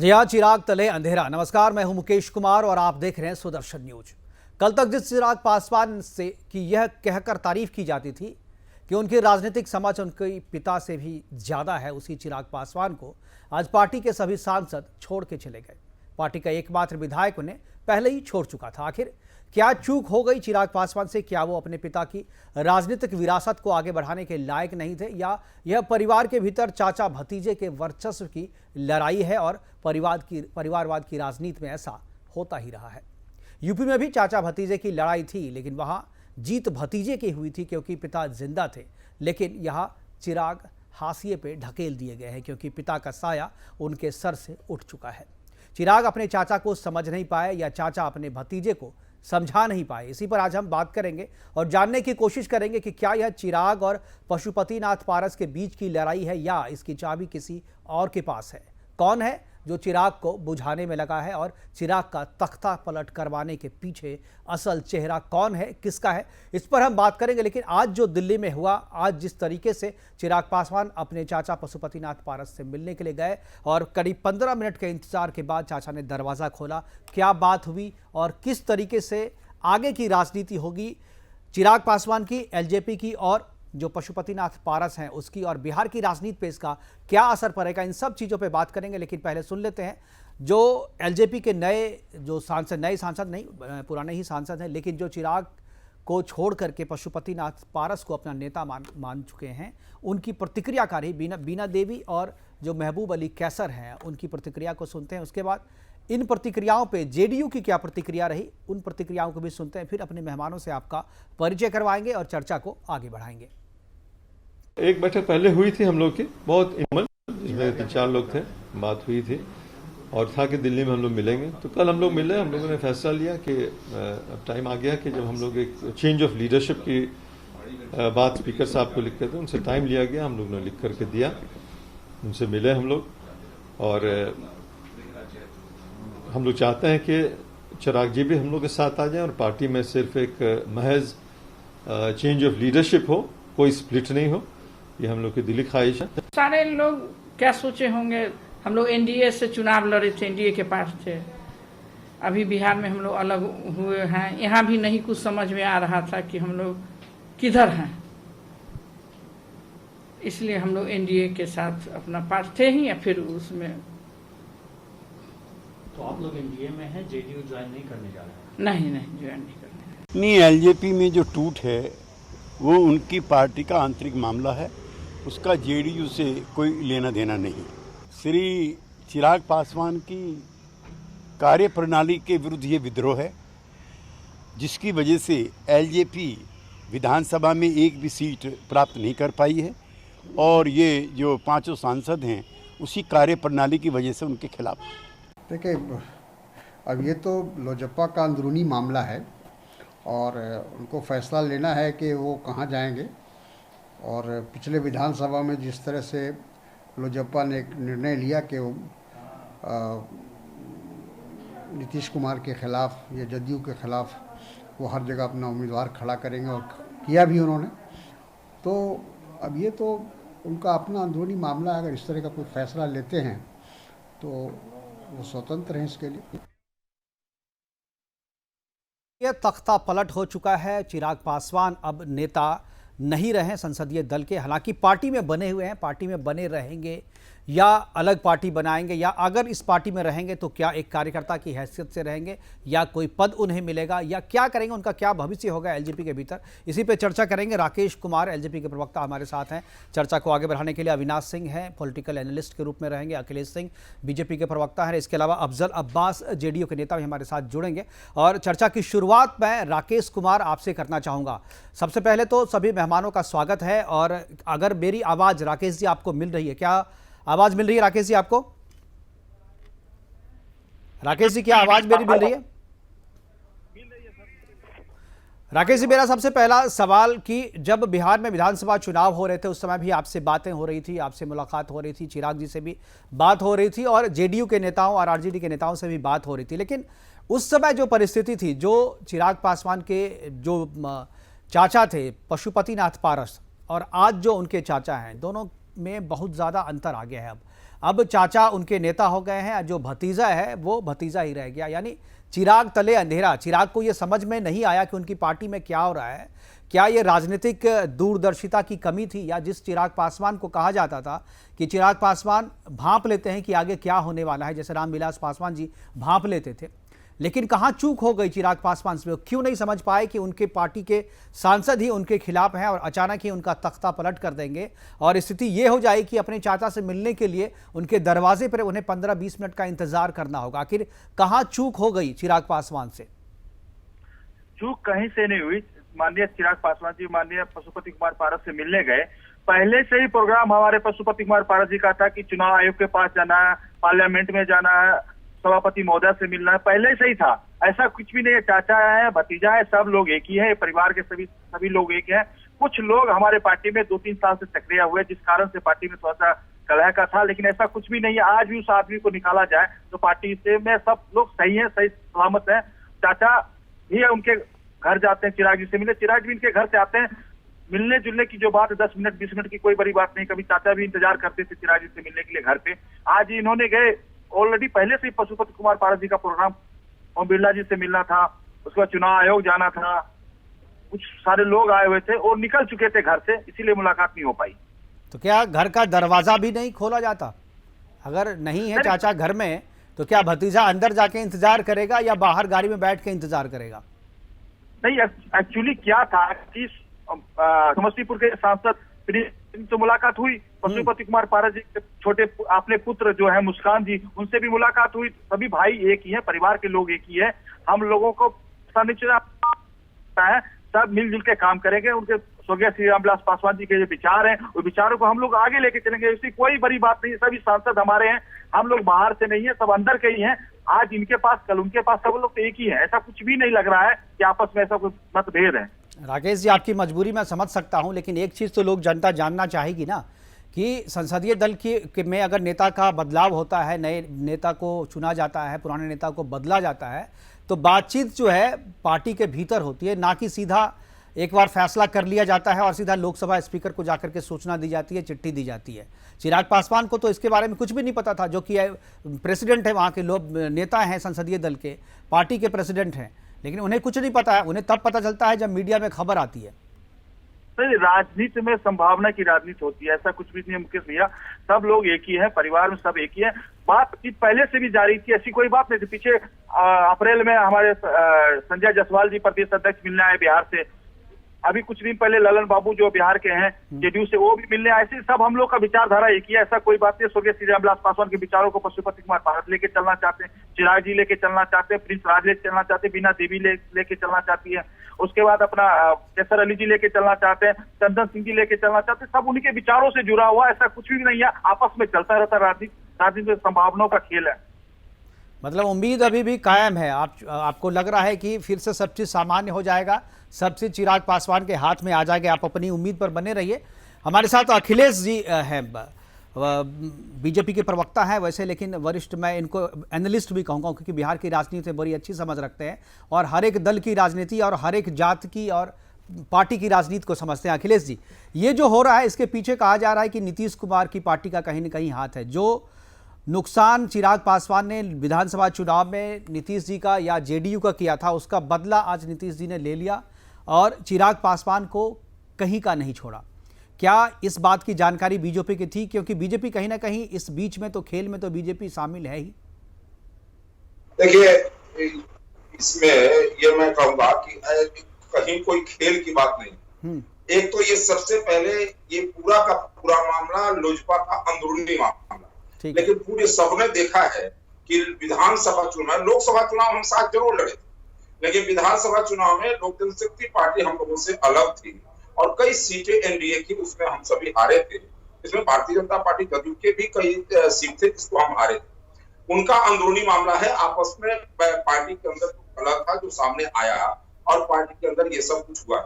जी हाँ, चिराग तले अंधेरा। नमस्कार, मैं हूं मुकेश कुमार और आप देख रहे हैं सुदर्शन न्यूज। कल तक जिस चिराग पासवान से की यह कहकर तारीफ की जाती थी कि उनकी राजनीतिक समझ उनके पिता से भी ज्यादा है, उसी चिराग पासवान को आज पार्टी के सभी सांसद छोड़ के चले गए। पार्टी का एकमात्र विधायक उन्हें पहले ही छोड़ चुका था। आखिर क्या चूक हो गई चिराग पासवान से? क्या वो अपने पिता की राजनीतिक विरासत को आगे बढ़ाने के लायक नहीं थे, या यह परिवार के भीतर चाचा भतीजे के वर्चस्व की लड़ाई है और परिवारवाद की राजनीति में ऐसा होता ही रहा है? यूपी में भी चाचा भतीजे की लड़ाई थी, लेकिन वहां जीत भतीजे की हुई थी क्योंकि पिता जिंदा थे। लेकिन यहाँ चिराग हाशिए पे ढकेल दिए गए हैं क्योंकि पिता का साया उनके सर से उठ चुका है। चिराग अपने चाचा को समझ नहीं पाए या चाचा अपने भतीजे को समझा नहीं पाए। इसी पर आज हम बात करेंगे और जानने की कोशिश करेंगे कि क्या यह चिराग और पशुपतिनाथ पारस के बीच की लड़ाई है या इसकी चाबी किसी और के पास है। कौन है जो चिराग को बुझाने में लगा है और चिराग का तख्ता पलट करवाने के पीछे असल चेहरा कौन है, किसका है, इस पर हम बात करेंगे। लेकिन आज जो दिल्ली में हुआ, आज जिस तरीके से चिराग पासवान अपने चाचा पशुपतिनाथ पारस से मिलने के लिए गए और करीब 15 मिनट के इंतजार के बाद चाचा ने दरवाज़ा खोला, क्या बात हुई और किस तरीके से आगे की राजनीति होगी चिराग पासवान की, एलजेपी की और जो पशुपतिनाथ पारस हैं उसकी, और बिहार की राजनीति पे इसका क्या असर पड़ेगा, इन सब चीज़ों पे बात करेंगे। लेकिन पहले सुन लेते हैं जो एलजेपी के नए सांसद नहीं, पुराने ही सांसद हैं, लेकिन जो चिराग को छोड़ करके पशुपतिनाथ पारस को अपना नेता मान चुके हैं, उनकी प्रतिक्रिया का रही। बीना देवी और जो महबूब अली कैसर हैं, उनकी प्रतिक्रिया को सुनते हैं। उसके बाद इन प्रतिक्रियाओं पे जेडीयू की क्या प्रतिक्रिया रही, उन प्रतिक्रियाओं को भी सुनते हैं। फिर अपने मेहमानों से आपका परिचय करवाएंगे और चर्चा को आगे बढ़ाएंगे। एक बैठक पहले हुई थी हम लोग की, बहुत इनमल, जिसमें 3-4 लोग थे, बात हुई थी और था कि दिल्ली में हम लोग मिलेंगे। तो कल हम लोग मिले, हम लोगों ने फैसला लिया कि अब टाइम आ गया कि जब हम लोग एक चेंज ऑफ लीडरशिप की बात स्पीकर साहब को लिख के थे, उनसे टाइम लिया गया, हम लोग ने लिख करके दिया, उनसे मिले हम लोग। और हम लोग चाहते हैं कि चिराग जी भी हम लोग के साथ आ जाएं और पार्टी में सिर्फ एक महज चेंज ऑफ लीडरशिप हो, कोई स्प्लिट नहीं हो, ये हम लोग की दिली ख्वाहिश है। सारे लोग क्या सोचे होंगे, हम लोग एनडीए से चुनाव लड़े थे, एनडीए के पास थे, अभी बिहार में हम लोग अलग हुए हैं, यहाँ भी नहीं कुछ समझ में आ रहा था कि हम लोग किधर हैं, इसलिए हम लोग एनडीए के साथ अपना पार्ट थे ही या फिर उसमें। तो आप लोग एनडीए में हैं, जेडीयू ज्वाइन नहीं करने जा रहे हैं? नहीं ज्वाइन नहीं करने। नहीं, एलजेपी में जो टूट है वो उनकी पार्टी का आंतरिक मामला है, उसका जेडीयू से कोई लेना देना नहीं। श्री चिराग पासवान की कार्यप्रणाली के विरुद्ध ये विद्रोह है, जिसकी वजह से एलजेपी विधानसभा में एक भी सीट प्राप्त नहीं कर पाई है और ये जो 5 सांसद हैं उसी कार्यप्रणाली की वजह से उनके खिलाफ। देखिए, अब ये तो लोजपा का अंदरूनी मामला है और उनको फैसला लेना है कि वो कहाँ जाएंगे। और पिछले विधानसभा में जिस तरह से लोजपा ने एक निर्णय लिया कि वो नीतीश कुमार के खिलाफ या जदयू के खिलाफ वो हर जगह अपना उम्मीदवार खड़ा करेंगे और किया भी उन्होंने, तो अब ये तो उनका अपना अंदरूनी मामला है। अगर इस तरह का कोई फैसला लेते हैं तो वो स्वतंत्र हैं इसके लिए। यह तख्ता पलट हो चुका है। चिराग पासवान अब नेता नहीं रहे संसदीय दल के। हालांकि पार्टी में बने हुए हैं, पार्टी में बने रहेंगे या अलग पार्टी बनाएंगे, या अगर इस पार्टी में रहेंगे तो क्या एक कार्यकर्ता की हैसियत से रहेंगे या कोई पद उन्हें मिलेगा या क्या करेंगे, उनका क्या भविष्य होगा एलजेपी के भीतर, इसी पे चर्चा करेंगे। राकेश कुमार एलजेपी के प्रवक्ता हमारे साथ हैं। चर्चा को आगे बढ़ाने के लिए अविनाश सिंह हैं, पॉलिटिकल एनालिस्ट के रूप में रहेंगे। अखिलेश सिंह बीजेपी के प्रवक्ता हैं। इसके अलावा अफजल अब्बास जेडीयू के नेता भी हमारे साथ जुड़ेंगे। और चर्चा की शुरुआत मैं राकेश कुमार आपसे करना चाहूँगा। सबसे पहले तो सभी मेहमानों का स्वागत है। और अगर मेरी आवाज़ राकेश जी आपको मिल रही है, क्या आवाज मिल रही है राकेश जी आपको? राकेश जी, क्या आवाज मेरी मिल रही है? राकेश जी, मेरा सबसे पहला सवाल कि जब बिहार में विधानसभा चुनाव हो रहे थे उस समय भी आपसे बातें हो रही थी, आपसे मुलाकात हो रही थी, चिराग जी से भी बात हो रही थी और जेडीयू के नेताओं और आरजेडी के नेताओं से भी बात हो रही थी। लेकिन उस समय जो परिस्थिति थी, जो चिराग पासवान के जो चाचा थे पशुपतिनाथ पारस और आज जो उनके चाचा हैं, दोनों में बहुत ज़्यादा अंतर आ गया है। अब चाचा उनके नेता हो गए हैं, जो भतीजा है वो भतीजा ही रह गया। यानी चिराग तले अंधेरा। चिराग को ये समझ में नहीं आया कि उनकी पार्टी में क्या हो रहा है। क्या ये राजनीतिक दूरदर्शिता की कमी थी, या जिस चिराग पासवान को कहा जाता था कि चिराग पासवान भांप लेते हैं कि आगे क्या होने वाला है, जैसे रामविलास पासवान जी भांप लेते थे, लेकिन कहाँ चूक हो गई चिराग पासवान से? क्यों नहीं समझ पाए कि उनके पार्टी के सांसद ही उनके खिलाफ हैं और अचानक ही उनका तख्ता पलट कर देंगे और स्थिति ये हो जाए कि अपने चाचा से मिलने के लिए उनके दरवाजे पर उन्हें 15-20 मिनट का इंतजार करना होगा? आखिर कहाँ चूक हो गई चिराग पासवान से? चूक कहीं से नहीं हुई। माननीय चिराग पासवान जी माननीय पशुपति कुमार पारस से मिलने गए। पहले से ही प्रोग्राम हमारे पशुपति कुमार पारस जी का था कि चुनाव आयोग के पास जाना है, पार्लियामेंट में जाना है, सभापति महोदय से मिलना है, पहले से ही था। ऐसा कुछ भी नहीं है। चाचा है, भतीजा है, सब लोग एक ही है। परिवार के सभी लोग एक हैं। कुछ लोग हमारे पार्टी में 2-3 साल से सक्रिय हुए, जिस कारण से पार्टी में थोड़ा सा कलह का था, लेकिन ऐसा कुछ भी नहीं है। आज भी उस आदमी को निकाला जाए तो पार्टी से में सब लोग सही है, सही सलामत है। चाचा भी उनके घर जाते हैं चिराग जी से मिले, चिराग भी इनके घर से आते हैं। मिलने जुलने की जो बात है 10 मिनट 20 मिनट की कोई बड़ी बात नहीं। कभी चाचा भी इंतजार करते थे चिराग जी से मिलने के लिए घर पे। आज इन्होंने गए, ऑलरेडी पहले से ही पशुपति कुमार पारस जी का प्रोग्राम, ओम बिरला जी से मिलना था, उसके बाद चुनाव आयोग जाना था, कुछ सारे लोग आए हुए थे और निकल चुके थे घर से, इसीलिए मुलाकात नहीं हो पाई। तो क्या घर का दरवाजा भी नहीं खोला जाता? अगर नहीं है चाचा घर में तो क्या भतीजा अंदर जाके इंतजार करेगा या बाहर गाड़ी में बैठ के इंतजार करेगा? नहीं, एक्चुअली क्या था कि समस्तीपुर के सांसद तो मुलाकात हुई, पशुपति कुमार पारस जी के छोटे अपने पुत्र जो है मुस्कान जी, उनसे भी मुलाकात हुई। सभी भाई एक ही है, परिवार के लोग एक ही है। हम लोगों को है, सब मिलजुल के काम करेंगे। उनके स्वर्गीय श्री रामविलास पासवान जी के जो विचार हैं, वो विचारों को हम लोग आगे लेके चलेंगे। इसकी कोई बड़ी बात नहीं। सभी सांसद हमारे हैं, हम लोग बाहर से नहीं है, सब अंदर के ही हैं। आज इनके पास, कल उनके पास, सब लोग तो एक ही है। ऐसा कुछ भी नहीं लग रहा है कि आपस में ऐसा कोई मतभेद है। राकेश जी, आपकी मजबूरी मैं समझ सकता हूं, लेकिन एक चीज तो लोग जनता जानना चाहेगी ना कि संसदीय दल में अगर नेता का बदलाव होता है, नए नेता को चुना जाता है, पुराने नेता को बदला जाता है, तो बातचीत जो है पार्टी के भीतर होती है, ना कि सीधा एक बार फैसला कर लिया जाता है और सीधा लोकसभा स्पीकर को जाकर के सूचना दी जाती है, चिट्ठी दी जाती है। चिराग पासवान को तो इसके बारे में कुछ भी नहीं पता था, जो कि प्रेसिडेंट है, वहाँ के लोग नेता हैं, संसदीय दल के पार्टी के प्रेसिडेंट हैं, लेकिन उन्हें कुछ नहीं पता है। उन्हें तब पता चलता है जब मीडिया में खबर आती है। राजनीति में संभावना की राजनीति होती है, ऐसा कुछ भी नहीं है मुकेश भैया। सब लोग एक ही है, परिवार में सब एक ही है। बातचीत पहले से भी जारी थी, ऐसी कोई बात नहीं थी। पीछे अप्रैल में हमारे संजय जायसवाल जी प्रदेश अध्यक्ष मिलने आए बिहार से। अभी कुछ दिन पहले ललन बाबू जो बिहार के हैं जेडीयू से, वो भी मिलने आए। ऐसे सब हम लोग का विचारधारा एक ही है, ऐसा कोई बात नहीं। स्वर्गीय श्री रामविलास पासवान के विचारों को पशुपति कुमार पारस लेके चलना चाहते हैं, चिराग जी लेके चलना चाहते हैं, प्रिंस राज लेके चलना चाहते हैं, बीना देवी लेके चलना चाहती है, उसके बाद अपना केसर अली जी लेके चलना चाहते हैं, चंदन सिंह जी लेके चलना चाहते हैं। सब उनके विचारों से जुड़ा हुआ, ऐसा कुछ भी नहीं है। आपस में चलता रहता राजनीति में संभावनाओं का खेल है। मतलब उम्मीद अभी भी कायम है। आपको लग रहा है कि फिर से सब चीज सामान्य हो जाएगा, सब चीज चिराग पासवान के हाथ में आ जाएगा? आप अपनी उम्मीद पर बने रहिए। हमारे साथ अखिलेश जी हैं, बीजेपी के प्रवक्ता हैं वैसे, लेकिन वरिष्ठ, मैं इनको एनालिस्ट भी कहूँगा, क्योंकि बिहार की राजनीति से बड़ी अच्छी समझ रखते हैं और हर एक दल की राजनीति और हर एक जात की और पार्टी की राजनीति को समझते हैं। अखिलेश जी, ये जो हो रहा है इसके पीछे कहा जा रहा है कि नीतीश कुमार की पार्टी का कहीं ना कहीं हाथ है। जो नुकसान चिराग पासवान ने विधानसभा चुनाव में नीतीश जी का या जेडीयू का किया था, उसका बदला आज नीतीश जी ने ले लिया और चिराग पासवान को कहीं का नहीं छोड़ा। क्या इस बात की जानकारी बीजेपी की थी? क्योंकि बीजेपी कहीं ना कहीं इस बीच में तो, खेल में तो बीजेपी शामिल है ही। देखिए, इसमें ये मैं कहूंगा कि कहीं कोई खेल की बात नहीं। एक तो ये सबसे पहले ये पूरा का पूरा मामला लोजपा का अंदरूनी मामला, लेकिन पूरे सबने देखा है कि विधानसभा चुनाव, लोकसभा चुनाव हम साथ जरूर लड़े थे, लेकिन विधानसभा चुनाव में लोक जनशक्ति पार्टी हम लोगों से अलग थी और कई सीटें एनडीए की उसमें हम सभी हारे थे। इसमें भारतीय जनता पार्टी जदयू के भी कई सीट थे जिसको हम हारे थे। उनका अंदरूनी मामला है, आपस में पार्टी के अंदर कुछ अलग था जो सामने आया और पार्टी के अंदर ये सब कुछ हुआ।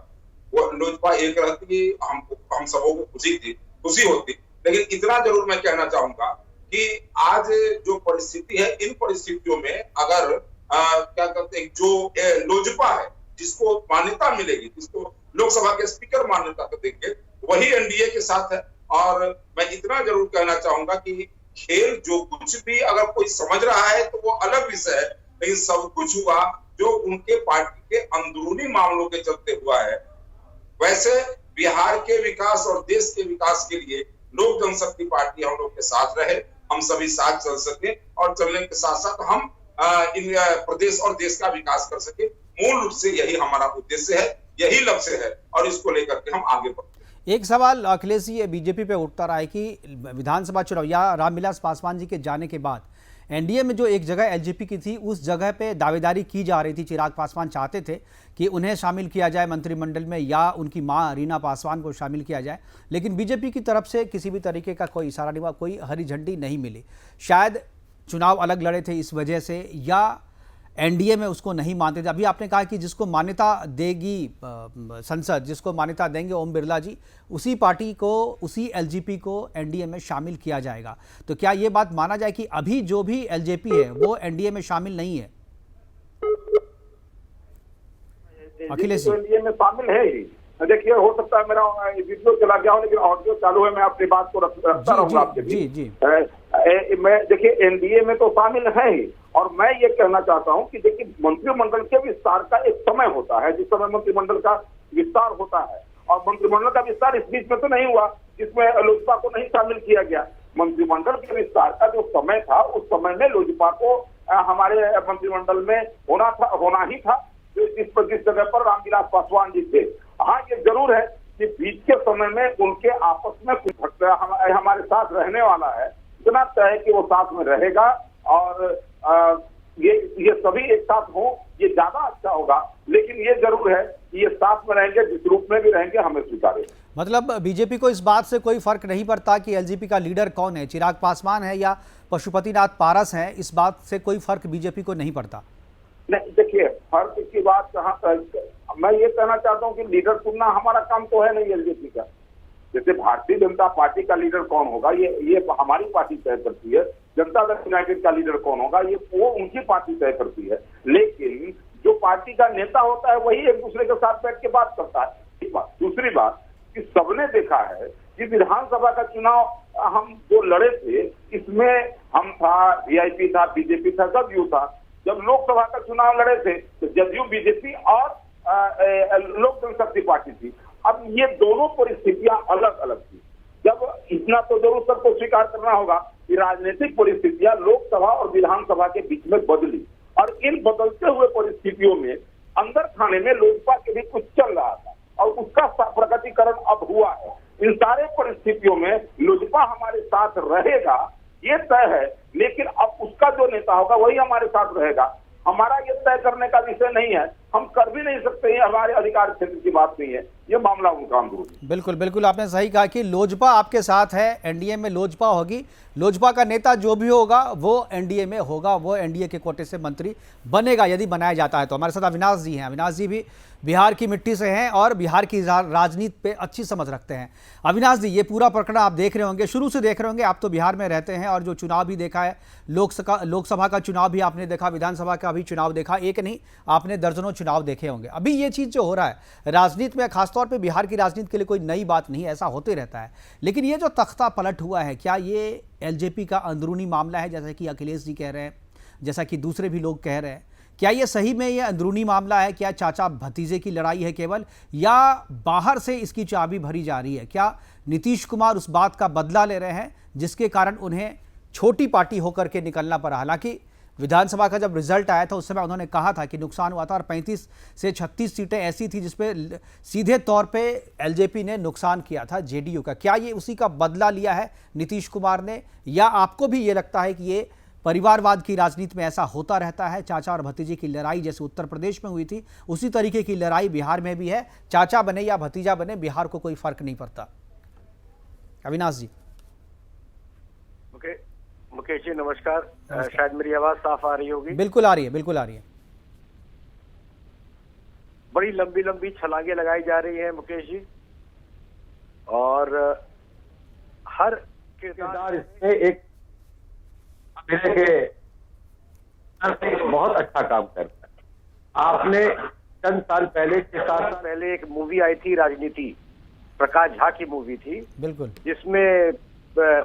वो लोजपा एक रहती, हम सबों को खुशी होती, लेकिन इतना जरूर मैं कहना चाहूंगा कि आज जो परिस्थिति है, इन परिस्थितियों में अगर क्या कहते हैं, जो लोजपा है जिसको मान्यता मिलेगी, जिसको लोकसभा के स्पीकर मान्यता देंगे, वही एनडीए के साथ है और मैं इतना जरूर कहना चाहूंगा कि खेल जो कुछ भी अगर कोई समझ रहा है तो वो अलग विषय है, लेकिन सब कुछ हुआ जो उनके पार्टी के अंदरूनी मामलों के चलते हुआ है। वैसे बिहार के विकास और देश के विकास के लिए लोक जनशक्ति पार्टी हम लोग के साथ रहे, हम सभी साथ चल सके और चलने के साथ साथ हम इन प्रदेश और देश का विकास कर सके। मूल रूप से यही हमारा उद्देश्य है, यही लक्ष्य है और इसको लेकर के हम आगे बढ़ते हैं। एक सवाल अखिलेश जी बीजेपी पे उठता रहा है कि विधानसभा चुनाव या रामविलास पासवान जी के जाने के बाद एनडीए में जो एक जगह एलजेपी की थी उस जगह पे दावेदारी की जा रही थी। चिराग पासवान चाहते थे कि उन्हें शामिल किया जाए मंत्रिमंडल में या उनकी मां रीना पासवान को शामिल किया जाए, लेकिन बीजेपी की तरफ से किसी भी तरीके का कोई इशारा नहीं हुआ, कोई हरी झंडी नहीं मिली। शायद चुनाव अलग लड़े थे इस वजह से या एनडीए में उसको नहीं मानते थे। अभी आपने कहा कि जिसको मान्यता देगी संसद, जिसको मान्यता देंगे ओम बिरला जी, उसी पार्टी को, उसी एलजेपी को एनडीए में शामिल किया जाएगा। तो क्या ये बात माना जाए कि अभी जो भी एलजेपी है वो एनडीए में शामिल नहीं है? अखिलेश जी एनडीए में शामिल है ही। देखिए, हो सकता है मेरा वीडियो चला गया हो लेकिन ऑडियो चालू है, मैं अपनी बात को रखता रहूंगा आपके जी जी। मैं देखिए एनडीए में तो शामिल है ही, और मैं ये कहना चाहता हूं कि देखिए मंत्रिमंडल के विस्तार का एक समय होता है, जिस समय मंत्रिमंडल का विस्तार होता है, और मंत्रिमंडल का विस्तार इस बीच में तो नहीं हुआ जिसमें लोजपा को नहीं शामिल किया गया। मंत्रिमंडल के विस्तार का जो समय था उस समय में लोजपा को हमारे मंत्रिमंडल में होना ही था, जिस जगह पर रामविलास पासवान जी थे। हाँ, ये जरूर है कि बीच के समय में उनके आपस में कुछ हमारे साथ रहने वाला है, इतना तय है कि वो साथ में रहेगा और ये सभी एक साथ हो, ये ज्यादा अच्छा होगा। लेकिन ये जरूर है कि ये साथ में रहेंगे, जिस रूप में भी रहेंगे हमें स्वीकार है। मतलब बीजेपी को इस बात से कोई फर्क नहीं पड़ता कि एलजेपी का लीडर कौन है, चिराग पासवान है या पशुपतिनाथ पारस है, इस बात से कोई फर्क बीजेपी को नहीं पड़ता? नहीं, देखिए फर्क की बात कहाँ, मैं ये कहना चाहता हूँ कि लीडर चुनना हमारा काम तो है नहीं एलजेपी का। जैसे भारतीय जनता पार्टी का लीडर कौन होगा ये हमारी पार्टी तय करती है, जनता दल यूनाइटेड का लीडर कौन होगा वो उनकी पार्टी तय करती है। लेकिन जो पार्टी का नेता होता है वही एक दूसरे के साथ बैठ के बात करता है। एक बात। दूसरी बात कि सबने देखा है कि विधानसभा का चुनाव हम जो लड़े थे इसमें हम था, वीआईपी था, बीजेपी था, जदयू था। जब लोकसभा का चुनाव लड़े थे तो जदयू, बीजेपी और लोक जनशक्ति पार्टी थी। अब ये दोनों परिस्थितियां अलग अलग थी। जब इतना तो जरूर सबको स्वीकार करना होगा कि राजनीतिक परिस्थितियां लोकसभा और विधानसभा के बीच में बदली, और इन बदलते हुए परिस्थितियों में अंदर खाने में लोजपा के भी कुछ चल रहा था और उसका प्रकटीकरण अब हुआ है। इन सारे परिस्थितियों में लोजपा हमारे साथ रहेगा ये तय है, लेकिन अब उसका जो नेता होगा वही हमारे साथ रहेगा। हमारा ये तय करने का विषय नहीं है, हम कर भी नहीं सकते हैं, हमारे अधिकार क्षेत्र की बात नहीं है, ये मामला उनका अंदरूनी। बिल्कुल बिल्कुल, आपने सही कहा कि लोजपा आपके साथ है, एनडीए में लोजपा होगी, लोजपा का नेता जो भी होगा वो एनडीए में होगा, वो एनडीए के कोटे से मंत्री बनेगा यदि बनाया जाता है तो। हमारे साथ अविनाश जी हैं। अविनाश जी भी बिहार की मिट्टी से हैं और बिहार की राजनीति पे अच्छी समझ रखते हैं। अविनाश जी, ये पूरा प्रकरण आप देख रहे होंगे, शुरू से देख रहे होंगे, आप तो बिहार में रहते हैं और जो चुनाव भी देखा है, लोकसभा का चुनाव भी आपने देखा, विधानसभा का भी चुनाव देखा, एक नहीं आपने दर्जनों चुनाव देखे होंगे। अभी ये चीज़ जो हो रहा है राजनीति में, खासतौर पर बिहार की राजनीति के लिए कोई नई बात नहीं, ऐसा होते रहता है, लेकिन ये जो तख्ता पलट हुआ है, क्या ये एलजेपी का अंदरूनी मामला है जैसा कि अखिलेश जी कह रहे हैं, जैसा कि दूसरे भी लोग कह रहे हैं? क्या ये सही में ये अंदरूनी मामला है? क्या चाचा भतीजे की लड़ाई है केवल, या बाहर से इसकी चाबी भरी जा रही है? क्या नीतीश कुमार उस बात का बदला ले रहे हैं जिसके कारण उन्हें छोटी पार्टी होकर के निकलना पड़ा? हालांकि विधानसभा का जब रिजल्ट आया था उस समय उन्होंने कहा था कि नुकसान हुआ था और 35 से 36 सीटें ऐसी थी जिसपे सीधे तौर पे एलजेपी ने नुकसान किया था जेडीयू का। क्या ये उसी का बदला लिया है नीतीश कुमार ने, या आपको भी ये लगता है कि ये परिवारवाद की राजनीति में ऐसा होता रहता है? चाचा और भतीजे की लड़ाई जैसे उत्तर प्रदेश में हुई थी उसी तरीके की लड़ाई बिहार में भी है, चाचा बने या भतीजा बने बिहार को कोई फर्क नहीं पड़ता। अविनाश जी। मुकेश जी नमस्कार। शायद मेरी आवाज साफ आ रही होगी। बिल्कुल आ रही है, बिल्कुल आ रही है। बड़ी लंबी लंबी छलांगे लगाई जा रही है मुकेश जी, और हर किरदार इसमें एक बहुत अच्छा काम करता है। आपने चंद साल पहले, 6-7 साल पहले एक मूवी आई थी राजनीति, प्रकाश झा की मूवी थी, बिल्कुल, जिसमें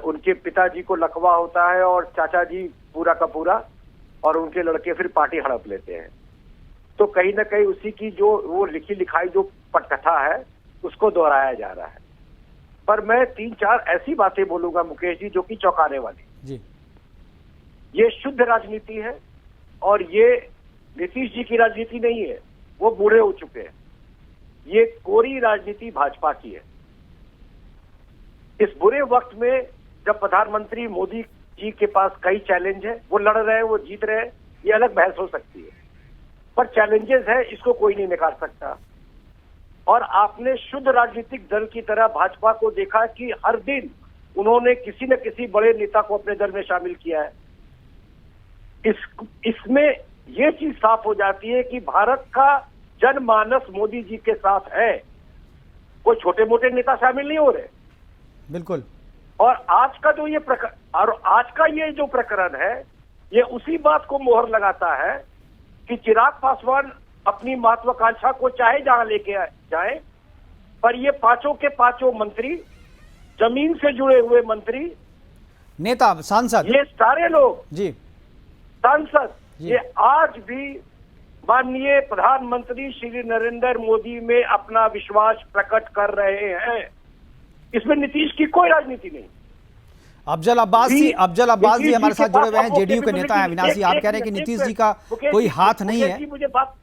उनके पिताजी को लकवा होता है और चाचा जी पूरा का पूरा, और उनके लड़के फिर पार्टी हड़प लेते हैं। तो कहीं ना कहीं उसी की जो वो लिखी लिखाई जो पटकथा है उसको दोहराया जा रहा है। पर मैं 3-4 ऐसी बातें बोलूंगा मुकेश जी जो कि चौंकाने वाली जी। ये शुद्ध राजनीति है और ये नीतीश जी की राजनीति नहीं है, वो बूढ़े हो चुके हैं। ये कोरी राजनीति भाजपा की है। इस बुरे वक्त में जब प्रधानमंत्री मोदी जी के पास कई चैलेंज है, वो लड़ रहे हैं, वो जीत रहे हैं, ये अलग बहस हो सकती है, पर चैलेंजेस है, इसको कोई नहीं निकाल सकता। और आपने शुद्ध राजनीतिक दल की तरह भाजपा को देखा कि हर दिन उन्होंने किसी न किसी बड़े नेता को अपने दल में शामिल किया है। इसमें ये चीज साफ हो जाती है कि भारत का जनमानस मोदी जी के साथ है, कोई छोटे मोटे नेता शामिल नहीं हो रहे। बिल्कुल। और आज का जो ये जो प्रकरण है, ये उसी बात को मोहर लगाता है कि चिराग पासवान अपनी महत्वाकांक्षा को चाहे जहां लेके जाए, पर ये पांचों के पांचों मंत्री, जमीन से जुड़े हुए मंत्री, नेता, सांसद, ये सारे लोग जी, सांसद, ये आज भी माननीय प्रधानमंत्री श्री नरेंद्र मोदी में अपना विश्वास प्रकट कर रहे हैं। इसमें नीतीश की कोई राजनीति नहीं। अफजल अब्बास जी हमारे साथ जुड़े हुए हैं, जेडीयू के नेता हैं। अविनाश जी, आप कह रहे हैं कि नीतीश जी का कोई हाथ नहीं है, मुझे बात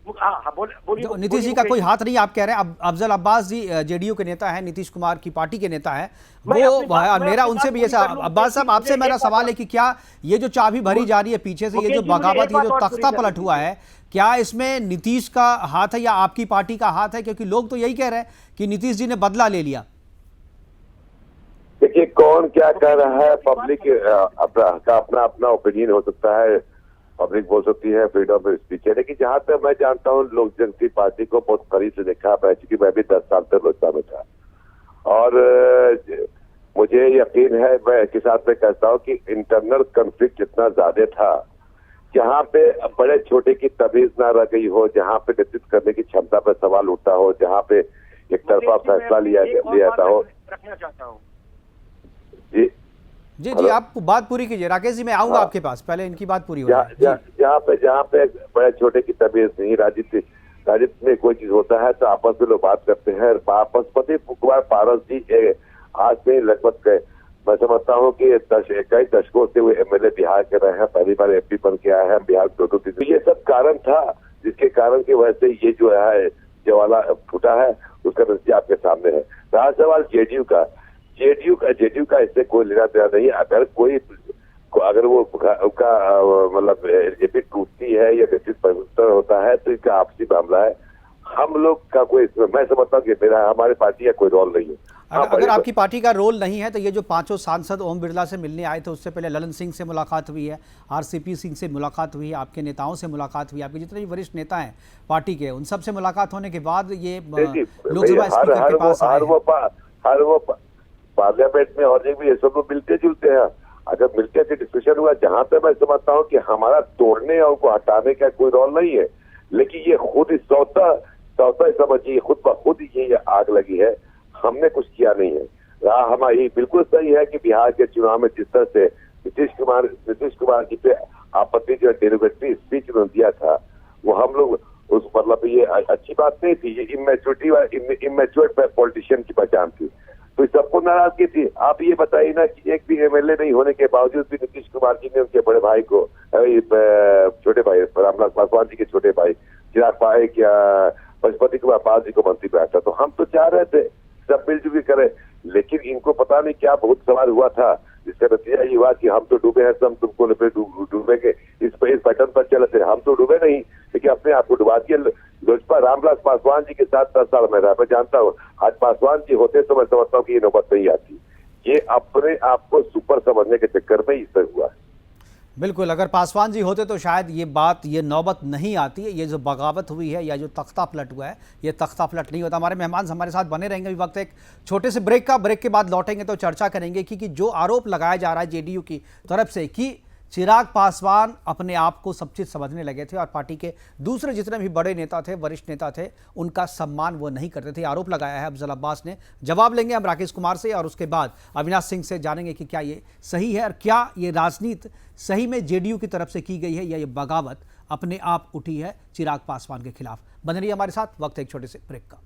बोलिए। नीतीश जी का कोई हाथ नहीं, आप कह रहे हैं। अफजल अब्बास जी जेडीयू के नेता हैं, नीतीश कुमार की पार्टी के नेता हैं। वो मेरा उनसे भी ऐसा, अब्बास साहब आपसे मेरा सवाल है कि क्या ये जो चाबी भरी जा रही है पीछे से, ये जो बगावत, ये जो तख्ता पलट हुआ है, क्या इसमें नीतीश का हाथ है या आपकी पार्टी का हाथ है? क्योंकि लोग तो यही कह रहे हैं कि नीतीश जी ने बदला ले लिया। देखिए, कौन क्या कर रहा है, पब्लिक का अपना ओपिनियन हो सकता है, पब्लिक बोल सकती है, फ्रीडम ऑफ स्पीच है। लेकिन जहां तक मैं जानता हूं, लोक जनशक्ति पार्टी को बहुत करीब से देखा, क्योंकि मैं भी 10 साल तक लोजपा में था, और मुझे यकीन है, मैं एक साथ में कहता हूं कि इंटरनल कॉन्फ्लिक्ट इतना ज्यादा था, जहां पे बड़े छोटे की तमीज ना रह गई हो, जहां पे नेतृत्व करने की क्षमता पर सवाल उठता हो, जहां पे एक तरफा फैसला लिया जाता हो। रखना चाहता हूँ जी, आप बात पूरी कीजिए। राकेश जी, मैं आऊंगा आपके पास, पहले इनकी बात पूरी हो जाए। जहाँ पे बड़े छोटे की तबीयत नहीं, राजनीति में कोई चीज होता है तो आपस में लोग बात करते हैं। पशुपति कुमार पारस जी आज में लगभग मैं समझता हूँ कि कई दशकों से वो एमएलए बिहार के रहे हैं, पहली बार एमपी बन के आए हैं बिहार तो ये सब कारण था, जिसके कारण की वजह से ये जो है जवाला फूटा है, उसका नतीजा आपके सामने है। रहा सवाल जेडीयू का इससे कोई लेना देना नहीं। अगर वो उनका मतलब एलजेपी टूटती है या निश्चित परिवर्तन होता है तो इसका आपसी मामला है। हम लोग का कोई, मैं समझता हूँ कि हमारी पार्टी का कोई रोल नहीं है। अगर आपकी पार्टी का रोल नहीं है तो ये जो 5 सांसद ओम बिरला से मिलने आए थे, उससे पहले ललन सिंह से मुलाकात हुई है, आरसीपी सिंह से मुलाकात हुई है, आपके नेताओं से मुलाकात हुई, आपके जितने भी वरिष्ठ नेता हैं पार्टी के, उन सब से मुलाकात होने के बाद ये लोकसभा स्पीकर के पास हर वो पार्लियामेंट में और भी ये सब लोग मिलते जुलते हैं। अगर मिलकर के डिस्कशन हुआ, जहां तक मैं समझता हूँ कि हमारा तोड़ने और उनको हटाने का कोई रोल नहीं है, लेकिन ये खुद सौता समझिए, खुद ब खुद ये आग लगी है, हमने कुछ किया नहीं है। हमारी बिल्कुल सही है कि बिहार के चुनाव में जिस तरह से नीतीश कुमार जी पे आपत्ति जो डेरोगेटरी स्पीच उन्होंने दिया था, वो हम लोग उस मतलब ये अच्छी बात नहीं थी, ये इमेच्योर पॉलिटिशियन की पहचान थी, तो सबको नाराजगी थी। आप ये बताइए ना कि एक भी एमएलए नहीं होने के बावजूद भी नीतीश कुमार जी ने उनके बड़े भाई को, छोटे भाई रामविलास पासवान जी के छोटे भाई चिराग पासवान या पशुपति कुमार पाल जी को मंत्री बैठा, तो हम तो चाह रहे थे सब मिलजुल करें, लेकिन इनको पता नहीं क्या बहुत सवाल हुआ था, जिसका नतीजा ये हुआ कि हम तो डूबे हैं, सब तुमको डूबेंगे, इस बटन पर चले थे, हम तो डूबे नहीं, लेकिन अपने आप को डुबा दिया। लोजपा रामविलास पासवान जी के साथ 10 साल में रहा, मैं जानता हूँ, आज पासवान जी होते तो मैं समझता हूँ कि ये नौबत नहीं आती। ये अपने आप को सुपर समझने के चक्कर में इससे हुआ है। बिल्कुल, अगर पासवान जी होते तो शायद ये नौबत नहीं आती। ये जो बगावत हुई है या जो तख्ता पलट हुआ है, ये तख्ता पलट नहीं होता। हमारे मेहमान हमारे साथ बने रहेंगे। अभी वक्त एक छोटे से ब्रेक के बाद लौटेंगे तो चर्चा करेंगे कि जो आरोप लगाया जा रहा है जेडीयू की तरफ से कि चिराग पासवान अपने आप को सब चीज समझने लगे थे और पार्टी के दूसरे जितने भी बड़े नेता थे, वरिष्ठ नेता थे, उनका सम्मान वो नहीं करते थे। आरोप लगाया है अफजल अब्बास ने। जवाब लेंगे हम राकेश कुमार से और उसके बाद अविनाश सिंह से, जानेंगे कि क्या ये सही है और क्या ये राजनीति सही में जेडीयू की तरफ से की गई है या ये बगावत अपने आप उठी है चिराग पासवान के खिलाफ। बने रहिए हमारे साथ, वक्त है एक छोटे से ब्रेक का।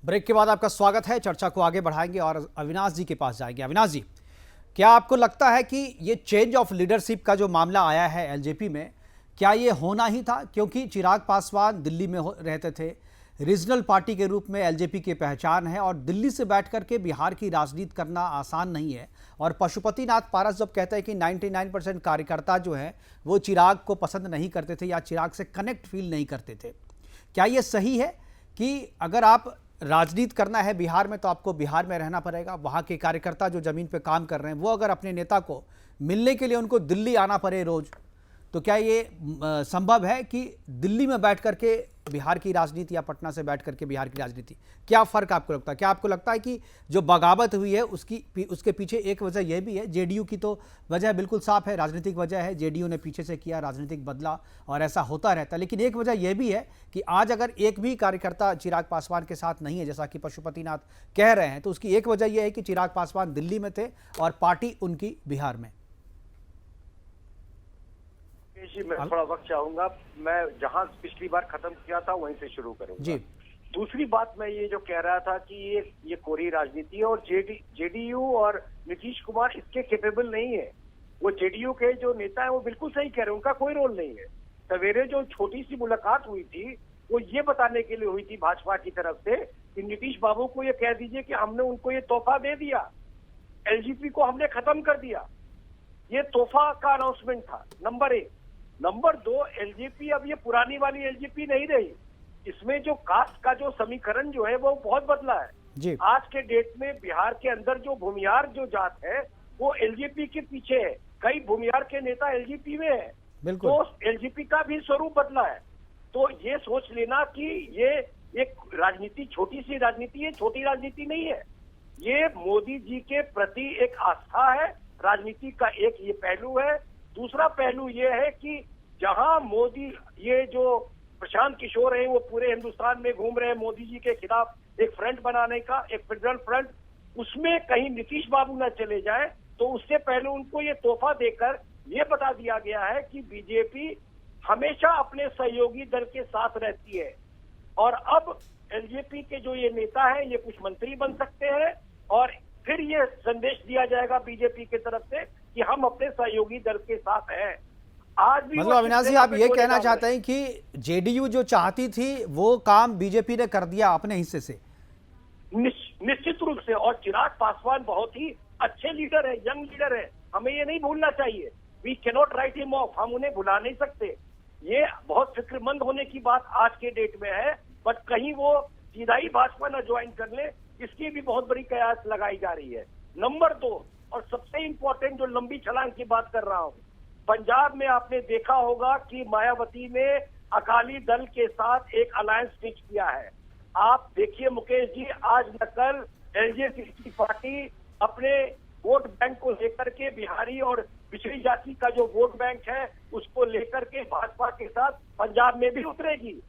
ब्रेक के बाद आपका स्वागत है। चर्चा को आगे बढ़ाएंगे और अविनाश जी के पास जाएंगे। अविनाश जी, क्या आपको लगता है कि ये चेंज ऑफ लीडरशिप का जो मामला आया है एलजेपी में, क्या ये होना ही था? क्योंकि चिराग पासवान दिल्ली में रहते थे, रीजनल पार्टी के रूप में एलजेपी की पहचान है और दिल्ली से बैठ करके बिहार की राजनीति करना आसान नहीं है। और पशुपति नाथ पारस जब कहते हैं कि 99% कार्यकर्ता जो है वो चिराग को पसंद नहीं करते थे या चिराग से कनेक्ट फील नहीं करते थे, क्या ये सही है कि अगर आप राजनीति करना है बिहार में तो आपको बिहार में रहना पड़ेगा? वहाँ के कार्यकर्ता जो जमीन पे काम कर रहे हैं वो अगर अपने नेता को मिलने के लिए उनको दिल्ली आना पड़े रोज, तो क्या ये संभव है कि दिल्ली में बैठ करके बिहार की राजनीति या पटना से बैठ करके बिहार की राजनीति, क्या फर्क आपको लगता है? क्या आपको लगता है कि जो बगावत हुई है उसके पीछे एक वजह यह भी है, जेडीयू की तो वजह बिल्कुल साफ है, राजनीतिक वजह है, जेडीयू ने पीछे से किया, राजनीतिक बदला और ऐसा होता रहता है, लेकिन एक वजह यह भी है कि आज अगर एक भी कार्यकर्ता चिराग पासवान के साथ नहीं है, जैसा कि पशुपति नाथ कह रहे हैं, तो उसकी एक वजह यह है कि चिराग पासवान दिल्ली में थे और पार्टी उनकी बिहार में। जी, मैं थोड़ा वक्त चाहूंगा। मैं जहां पिछली बार खत्म किया था वहीं से शुरू करूंगा जी। दूसरी बात मैं ये जो कह रहा था कि ये कोरी राजनीति है और जेडीयू और नीतीश कुमार इसके कैपेबल नहीं है। वो जेडीयू के जो नेता है वो बिल्कुल सही कह रहे हैं, उनका कोई रोल नहीं है। सवेरे जो छोटी सी मुलाकात हुई थी वो ये बताने के लिए हुई थी भाजपा की तरफ से कि नीतीश बाबू को ये कह दीजिए कि हमने उनको ये तोहफा दे दिया, एलजेपी को हमने खत्म कर दिया। ये तोहफा का अनाउंसमेंट था, नंबर 1। नंबर 2, एलजेपी अब ये पुरानी वाली एलजेपी नहीं रही। इसमें जो कास्ट का जो समीकरण जो है वो बहुत बदला है जी। आज के डेट में बिहार के अंदर जो भूमियार जो जात है वो एलजेपी के पीछे है। कई भूमियार के नेता एलजेपी में है, तो एलजेपी का भी स्वरूप बदला है। तो ये सोच लेना कि ये एक राजनीति, छोटी सी राजनीति है, छोटी राजनीति नहीं है। ये मोदी जी के प्रति एक आस्था है, राजनीति का एक ये पहलू है। दूसरा पहलू ये है कि जहां मोदी, ये जो प्रशांत किशोर हैं वो पूरे हिंदुस्तान में घूम रहे हैं मोदी जी के खिलाफ एक फ्रंट बनाने का, एक फेडरल फ्रंट, उसमें कहीं नीतीश बाबू न चले जाए, तो उससे पहले उनको ये तोहफा देकर ये बता दिया गया है कि बीजेपी हमेशा अपने सहयोगी दल के साथ रहती है। और अब एलजेपी के जो ये नेता है ये कुछ मंत्री बन सकते हैं और फिर ये संदेश दिया जाएगा बीजेपी की तरफ से कि हम अपने सहयोगी दल के साथ हैं। आज भी मतलब अविनाश जी, आप ये कहना चाहते हैं कि जेडीयू जो चाहती थी वो काम बीजेपी ने कर दिया अपने हिस्से से? निश्चित रूप से। और चिराग पासवान बहुत ही अच्छे लीडर है, यंग लीडर है, हमें ये नहीं भूलना चाहिए। We can not write him off, हम उन्हें भुला नहीं सकते। ये बहुत फिक्रमंद होने की बात आज के डेट में है, बट कहीं वो सीधा ही भाजपा न ज्वाइन कर ले, इसकी भी बहुत बड़ी कयास लगाई जा रही है। नंबर 2 और सबसे इंपॉर्टेंट, जो लंबी छलांग की बात कर रहा हूं, पंजाब में आपने देखा होगा कि मायावती ने अकाली दल के साथ एक अलायंस स्टिच किया है। आप देखिए मुकेश जी, आज न कल एलजेपी की पार्टी अपने वोट बैंक को लेकर के, बिहारी और पिछड़ी जाति का जो वोट बैंक है उसको लेकर के भाजपा के साथ पंजाब में भी उतरेगी।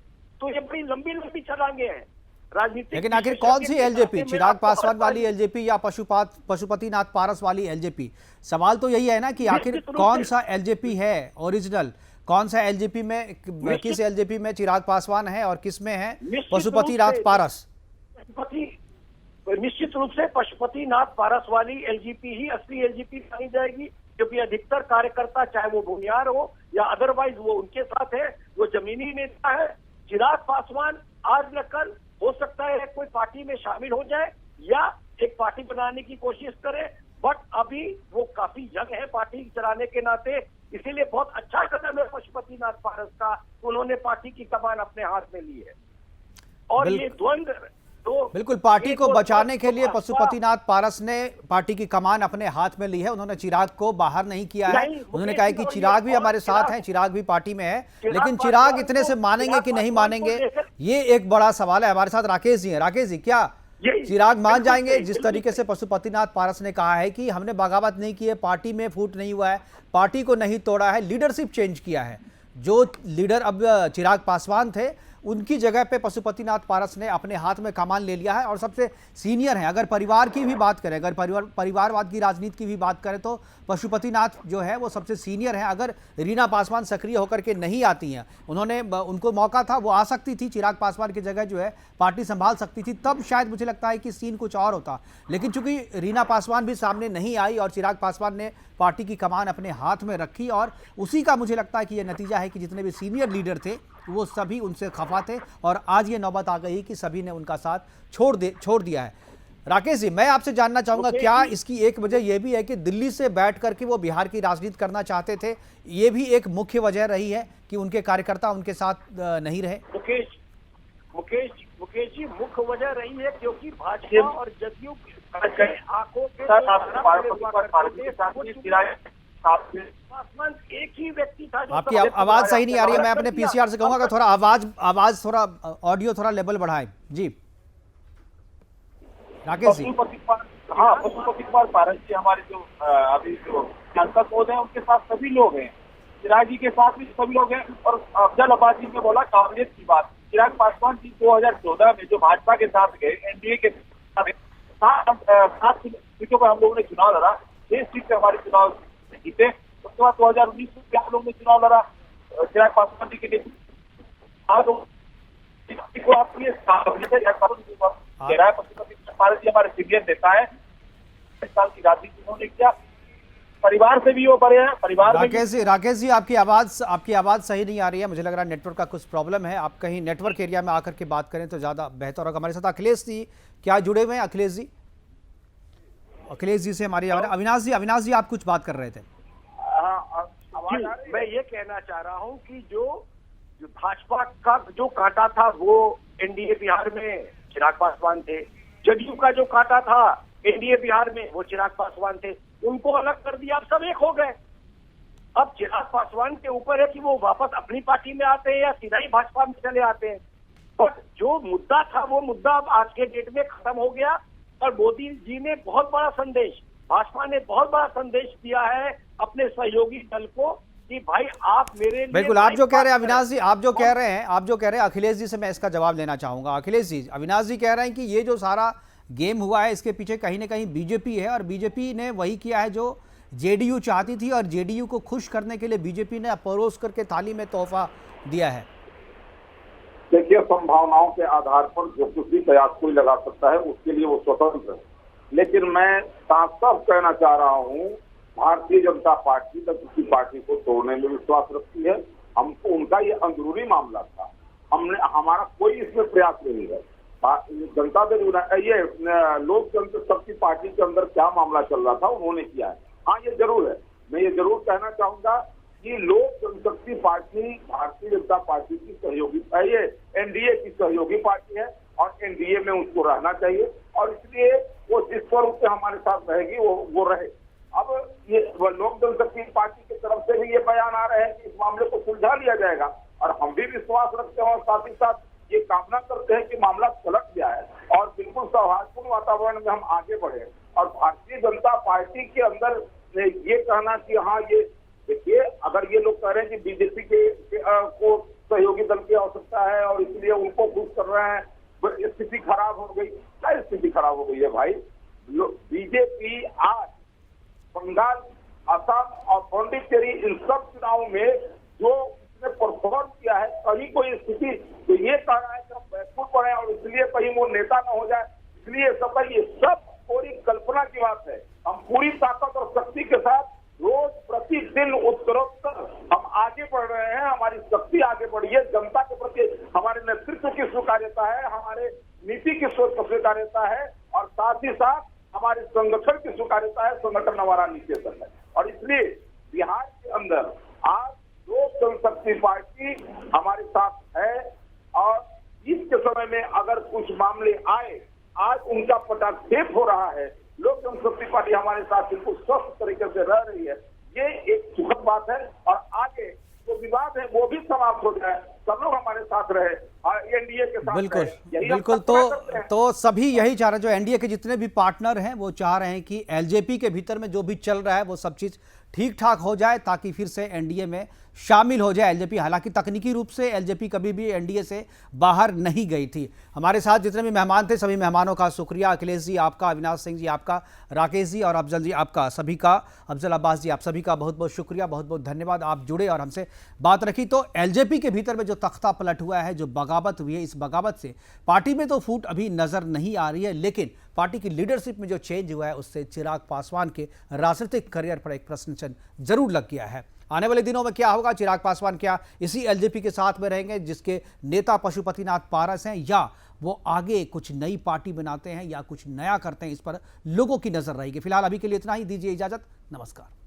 तो ये बड़ी लंबी लंबी छलांगे हैं राजनीतिक। लेकिन आखिर कौन सी एलजेपी, चिराग पासवान वाली एलजेपी या पशुपति नाथ पारस वाली एलजेपी? सवाल तो यही है ना कि आखिर कौन सा एलजेपी है ओरिजिनल, कौन सा एलजेपी में, किस एलजेपी में चिराग पासवान है और किस में है पशुपति नाथ पारस? निश्चित रूप से पशुपति नाथ पारस वाली एलजेपी ही असली एलजेपी मानी जाएगी, क्योंकि अधिकतर कार्यकर्ता चाहे वो भूमियार हो या अदरवाइज वो उनके साथ है, वो जमीनी नेता है। चिराग पासवान आज न कल हो सकता है कोई पार्टी में शामिल हो जाए या एक पार्टी बनाने की कोशिश करे, बट अभी वो काफी यंग है पार्टी चलाने के नाते, इसीलिए बहुत अच्छा कदम है पशुपति नाथ पारस का, उन्होंने पार्टी की कमान अपने हाथ में ली है। और ये द्वंद्व बिल्कुल, पार्टी को बचाने के लिए पशुपतिनाथ पारस ने पार्टी की कमान अपने हाथ में ली है। उन्होंने चिराग को बाहर नहीं किया है। उन्होंने कहा है कि चिराग भी हमारे साथ हैं, चिराग भी पार्टी में है, लेकिन चिराग इतने से मानेंगे कि नहीं मानेंगे, ये एक बड़ा सवाल है। हमारे साथ राकेश जी हैं। राकेश जी, क्या चिराग मान जाएंगे? जिस तरीके से पशुपतिनाथ पारस ने कहा है कि हमने बगावत नहीं की है, पार्टी में फूट नहीं हुआ है, पार्टी को नहीं तोड़ा है, लीडरशिप चेंज किया है। जो लीडर अब चिराग पासवान थे, उनकी जगह पे पशुपतिनाथ पारस ने अपने हाथ में कमान ले लिया है और सबसे सीनियर है। अगर परिवार की भी बात करें, अगर परिवारवाद की राजनीति की भी बात करें, तो पशुपतिनाथ जो है वो सबसे सीनियर है। अगर रीना पासवान सक्रिय होकर के नहीं आती हैं, उनको मौका था, वो आ सकती थी, चिराग पासवान की जगह जो है पार्टी संभाल सकती थी, तब शायद मुझे लगता है कि सीन कुछ और होता। लेकिन चूंकि रीना पासवान भी सामने नहीं आई और चिराग पासवान ने पार्टी की कमान अपने हाथ में रखी, और उसी का मुझे लगता है कि यह नतीजा है कि जितने भी सीनियर लीडर थे वो सभी उनसे खफा थे, और आज ये नौबत आ गई कि सभी ने उनका साथ छोड़ दिया है। राकेश जी, मैं आपसे जानना चाहूंगा, क्या इसकी एक वजह यह भी है कि दिल्ली से बैठ करके वो बिहार की राजनीति करना चाहते थे? ये भी एक मुख्य वजह रही है कि उनके कार्यकर्ता उनके साथ नहीं रहे? मुकेश जी, मुख्य वजह रही है क्योंकि भाजपा और जदयू आंखों के एक ही व्यक्ति था। आपकी आवाज सही नहीं आ रही है। मैं अपने पीसीआर से कहूंगा कि थोड़ा आवाज थोड़ा ऑडियो थोड़ा लेवल बढ़ाएं। जी राकेश जी। पशुपति कुमार पारस जी हमारे जो अभी जो सांसद महोदय हैं, उनके साथ सभी लोग हैं, चिराग जी के साथ भी सभी लोग हैं। और अफजल अब्बास जी ने बोला काबिलियत की बात, चिराग पासवान जी 2014 में जो भाजपा के साथ गए, एनडीए के साथ सीटों पर हम लोगों ने चुनाव लड़ा, 6 सीट पे हमारे चुनाव जीते। उसके बाद 2019 में क्या हम लोगों ने चुनाव लड़ा चिराग पासवान जी के नेतृत्व। आपको ये पशुपति पारस जी हमारे सीनियर नेता है, 5 साल की राजनीति उन्होंने किया, परिवार से भी वो बड़े हैं। परिवार राकेश जी, आपकी आवाज सही नहीं आ रही है। मुझे लग रहा है नेटवर्क का कुछ प्रॉब्लम है। आप कहीं नेटवर्क एरिया में आकर के बात करें तो ज्यादा बेहतर होगा। हमारे साथ अखिलेश जी क्या जुड़े हुए हैं? अखिलेश जी से हमारी अविनाश जी आप कुछ बात कर रहे थे। मैं ये कहना चाह रहा हूँ कि जो भाजपा का जो कांटा था वो एनडीए बिहार में चिराग पासवान थे, जदयू का जो कांटा था एनडीए बिहार में वो चिराग पासवान थे, उनको अलग कर दिया, अब सब एक हो गए। अब चिराग पासवान के ऊपर है कि वो वापस अपनी पार्टी में आते हैं या सीधा ही भाजपा में चले आते हैं। और जो मुद्दा था वो मुद्दा अब आज के डेट में खत्म हो गया, और मोदी जी ने बहुत बड़ा संदेश, भाजपा ने बहुत बड़ा संदेश दिया है अपने सहयोगी दल को कि भाई आप मेरे लिए, बिल्कुल आप जो कह रहे हैं अविनाश जी, आप जो कह रहे हैं अखिलेश जी से मैं इसका जवाब लेना चाहूंगा। अखिलेश जी, अविनाश जी कह रहे हैं कि ये जो सारा गेम हुआ है इसके पीछे कहीं ना कहीं बीजेपी है, और बीजेपी ने वही किया है जो जेडीयू चाहती थी, और जेडीयू को खुश करने के लिए बीजेपी ने परोस करके थाली में तोहफा दिया है। देखिए, संभावनाओं के आधार पर जो कुछ भी प्रयास कोई लगा सकता है उसके लिए वो स्वतंत्र है, लेकिन मैं साफ साफ कहना चाह रहा हूँ, भारतीय जनता पार्टी न किसी पार्टी को तोड़ने में विश्वास रखती है। हमको उनका ये अंदरूनी मामला था, हमारा कोई इसमें प्रयास नहीं है। जनता दल ये लोक जनशक्ति पार्टी के अंदर क्या मामला चल रहा था उन्होंने किया है। हाँ, ये जरूर है, मैं ये जरूर कहना चाहूंगा कि लोक जनशक्ति पार्टी भारतीय जनता पार्टी की सहयोगी, ये एनडीए की सहयोगी पार्टी है, और एनडीए में उसको रहना चाहिए, और इसलिए वो जिस स्वरूप से हमारे साथ रहेगी वो रहे। अब ये लोक जनशक्ति पार्टी की तरफ से भी ये बयान आ रहे हैं कि इस मामले को सुलझा लिया जाएगा, और हम भी विश्वास रखते हैं और साथ ही साथ ये कामना करते हैं कि मामला सुलझ गया है और बिल्कुल सौहार्दपूर्ण वातावरण में हम आगे बढ़े। और भारतीय जनता पार्टी के अंदर ये कहना कि हाँ, ये देखिए, अगर ये लोग कह रहे हैं कि बीजेपी को सहयोगी दल की आवश्यकता है और इसलिए उनको खुश कर रहे हैं, स्थिति खराब हो गई, क्या स्थिति खराब हो गई है भाई? बीजेपी आज बंगाल, असम और पौंडीचेरी इन सब चुनावों में जो उसने परफॉर्म किया है, कहीं कोई स्थिति तो ये कह रहा है कि हम बैकफुट पड़े और इसलिए कहीं वो नेता न हो जाए, इसलिए ये सब पूरी कल्पना की बात है। हम पूरी ताकत और शक्ति के साथ रोज प्रतिदिन उत्तरोत्तर हम आगे बढ़ रहे हैं, हमारी शक्ति आगे बढ़ी है, जनता के प्रति हमारे नेतृत्व की स्वीकार्यता है, हमारे नीति की स्वीकार्यता है, और साथ ही साथ हमारे संगठन की स्वीकार्यता है, संगठन हमारा निकेतन है। और इसलिए बिहार के अंदर आज लोक जनशक्ति पार्टी हमारे साथ है, और जिस के समय में अगर कुछ मामले आए, आज उनका पटाक्षेप हो रहा है। लोक जनशक्ति पार्टी हमारे साथ बिल्कुल स्वस्थ तरीके से रह रही है। ये एक सुखद बात है और आगे जो विवाद है वो भी समाप्त हो जाए, सब लोग हमारे साथ रहे और एनडीए के साथ बिल्कुल रहे। यही बिल्कुल। हम करते हैं। तो सभी यही चाह रहे हैं, जो एनडीए के जितने भी पार्टनर हैं वो चाह रहे हैं कि एलजेपी के भीतर में जो भी चल रहा है वो सब चीज़ ठीक ठाक हो जाए ताकि फिर से एनडीए में शामिल हो जाए एलजेपी। हालांकि तकनीकी रूप से एलजेपी कभी भी एनडीए से बाहर नहीं गई थी। हमारे साथ जितने भी मेहमान थे सभी मेहमानों का शुक्रिया। अखिलेश जी आपका, अविनाश सिंह जी आपका, राकेश जी और अफजल जी आपका, सभी का, अफजल अब्बास जी आप सभी का बहुत बहुत शुक्रिया, बहुत बहुत धन्यवाद। आप जुड़े और हमसे बात रखी। तो एलजेपी के भीतर में जो तख्ता पलट हुआ है, जो बगावत हुई है, इस बगावत से पार्टी में तो फूट अभी नजर नहीं आ रही है, लेकिन पार्टी की लीडरशिप में जो चेंज हुआ है उससे चिराग पासवान के राजनीतिक करियर पर एक प्रश्न चिन्ह जरूर लग गया है। आने वाले दिनों में क्या होगा? चिराग पासवान क्या इसी एलजेपी के साथ में रहेंगे जिसके नेता पशुपतिनाथ पारस हैं, या वो आगे कुछ नई पार्टी बनाते हैं या कुछ नया करते हैं? इस पर लोगों की नजर रहेगी। फिलहाल अभी के लिए इतना ही, दीजिए इजाजत, नमस्कार।